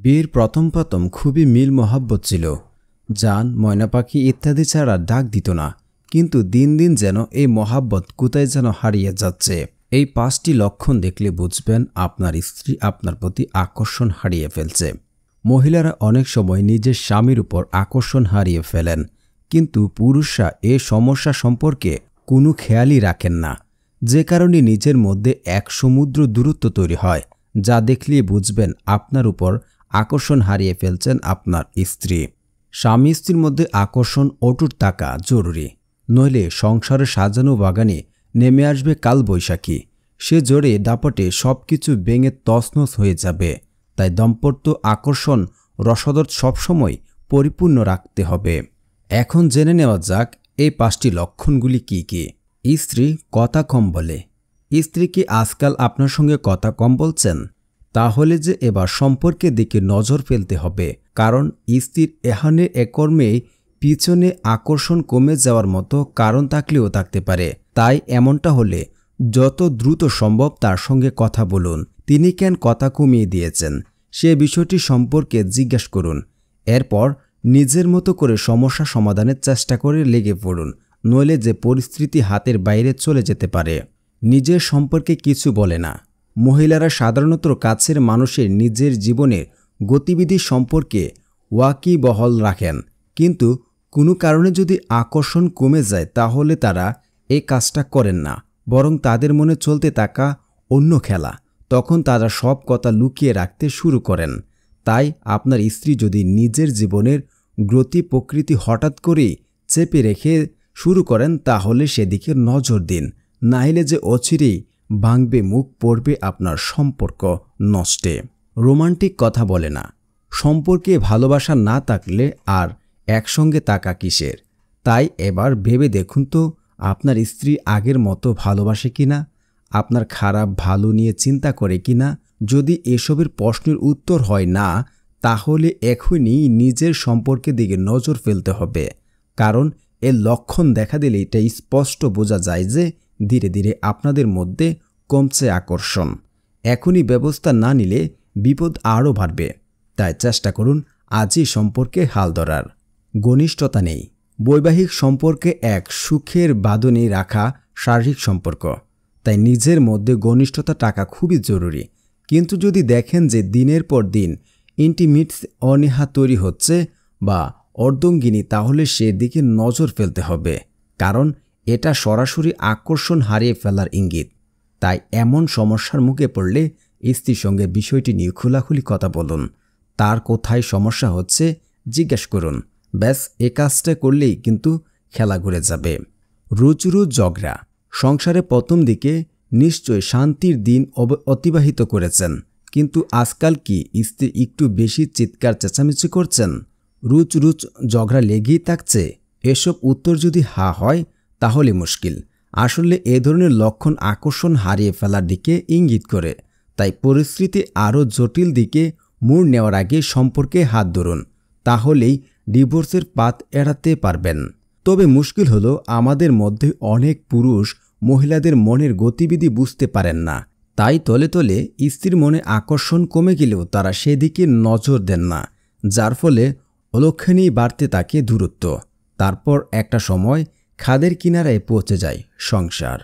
বিয়ের প্রথম খুবই মিল মহাব্বত ছিল। জান, ময়না পাখি ইত্যাদি ছাড়া ডাক দিত না। কিন্তু দিন দিন যেন এই মহাব্বত কোথায় যেন হারিয়ে যাচ্ছে। এই 5টি লক্ষণ দেখলে বুঝবেন আপনার স্ত্রী আপনার প্রতি আকর্ষণ হারিয়ে ফেলছে। মহিলারা অনেক সময় নিজের স্বামীর উপর আকর্ষণ হারিয়ে ফেলেন, কিন্তু পুরুষরা এ সমস্যা সম্পর্কে কোনো খেয়ালই রাখেন না, যে কারণে নিজের মধ্যে এক সমুদ্র দূরত্ব তৈরি হয়, যা দেখলেই বুঝবেন আপনার উপর আকর্ষণ হারিয়ে ফেলছেন আপনার স্ত্রী। স্বামী স্ত্রীর মধ্যে আকর্ষণ অটুট থাকা জরুরি, নইলে সংসারের সাজানো বাগানে নেমে আসবে কালবৈশাখী। সে জোরে দাপটে সবকিছু ভেঙে তছনছ হয়ে যাবে। তাই দাম্পত্য আকর্ষণ রসদ সবসময় পরিপূর্ণ রাখতে হবে। এখন জেনে নেওয়া যাক এই 5টি লক্ষণগুলি কি কি। স্ত্রী কথা কম বলে। স্ত্রী কি আজকাল আপনার সঙ্গে কথা কম বলছেন? তাহলে যে এবার সম্পর্কের দিকে নজর ফেলতে হবে, কারণ স্ত্রীর এখানে একর্মে পিছনে আকর্ষণ কমে যাওয়ার মতো কারণ থাকলেও থাকতে পারে। তাই এমনটা হলে যত দ্রুত সম্ভব তার সঙ্গে কথা বলুন। তিনি কেন কথা কমিয়ে দিয়েছেন সে বিষয়টি সম্পর্কে জিজ্ঞেস করুন। এরপর নিজের মতো করে সমস্যা সমাধানের চেষ্টা করে লেগে পড়ুন, নইলে যে পরিস্থিতি হাতের বাইরে চলে যেতে পারে। নিজের সম্পর্কে কিছু বলে না। মহিলারা সাধারণত কাছের মানুষের নিজের জীবনের গতিবিধি সম্পর্কে ওয়াকিবহাল রাখেন, কিন্তু কোনো কারণে যদি আকর্ষণ কমে যায় তাহলে তারা এই কাজটা করেন না, বরং তাদের মনে চলতে থাকা অন্য খেলা। তখন তারা সব কথা লুকিয়ে রাখতে শুরু করেন। তাই আপনার স্ত্রী যদি নিজের জীবনের গতি প্রকৃতি হঠাৎ করেই চেপে রেখে শুরু করেন তাহলে সেদিকে নজর দিন, নাইলে যে অচিরেই ভাঙবে মুখ পড়বে আপনার সম্পর্ক নষ্টে। রোমান্টিক কথা বলে না। সম্পর্কে ভালোবাসা না থাকলে আর একসঙ্গে থাকা কিসের? তাই এবার ভেবে দেখুন তো আপনার স্ত্রী আগের মতো ভালোবাসে কিনা, আপনার খারাপ ভালো নিয়ে চিন্তা করে কিনা। যদি এসবের প্রশ্নের উত্তর হয় না, তাহলে এখনই নিজের সম্পর্কের দিকে নজর ফেলতে হবে, কারণ এর লক্ষণ দেখা দিলে এটা স্পষ্ট বোঝা যায় যে ধীরে ধীরে আপনাদের মধ্যে কমছে আকর্ষণ। এখনই ব্যবস্থা না নিলে বিপদ আরও বাড়বে। তাই চেষ্টা করুন আজই সম্পর্কে হাল ধরার। ঘনিষ্ঠতা নেই। বৈবাহিক সম্পর্কে এক সুখের বাঁধনে রাখা শারীরিক সম্পর্ক, তাই নিজের মধ্যে ঘনিষ্ঠতা থাকা খুবই জরুরি। কিন্তু যদি দেখেন যে দিনের পর দিন ইন্টিমেটস অনীহা তৈরি হচ্ছে বা অর্ধঙ্গিনী, তাহলে সেদিকে নজর ফেলতে হবে, কারণ এটা সরাসরি আকর্ষণ হারিয়ে ফেলার ইঙ্গিত। তাই এমন সমস্যার মুখে পড়লে স্ত্রীর সঙ্গে বিষয়টি নিয়ে খোলাখুলি কথা বলুন। তার কোথায় সমস্যা হচ্ছে জিজ্ঞেস করুন। ব্যাস এ কাজটা করলেই কিন্তু খেলা ঘুরে যাবে। রোজ ঝগড়া। সংসারে প্রথম দিকে নিশ্চয় শান্তির দিন অতিবাহিত করেছেন, কিন্তু আজকাল কি স্ত্রী একটু বেশি চিৎকার চেঁচামেচি করছেন? রোজ ঝগড়া লেগেই থাকছে? এসব উত্তর যদি হা হয় তাহলে মুশকিল। আসলে এ ধরনের লক্ষণ আকর্ষণ হারিয়ে ফেলার দিকে ইঙ্গিত করে। তাই পরিস্থিতি আরও জটিল দিকে মোড় নেওয়ার আগে সম্পর্কে হাত ধরুন, তাহলেই ডিভোর্সের পাত এড়াতে পারবেন। তবে মুশকিল হলো আমাদের মধ্যে অনেক পুরুষ মহিলাদের মনের গতিবিধি বুঝতে পারেন না। তাই তলে তলে স্ত্রীর মনে আকর্ষণ কমে গেলেও তারা সেদিকে নজর দেন না, যার ফলে অলক্ষণেই বাড়তে থাকে দূরত্ব। তারপর একটা সময় খাদের কিনারায় পৌঁছে যায় সংসার।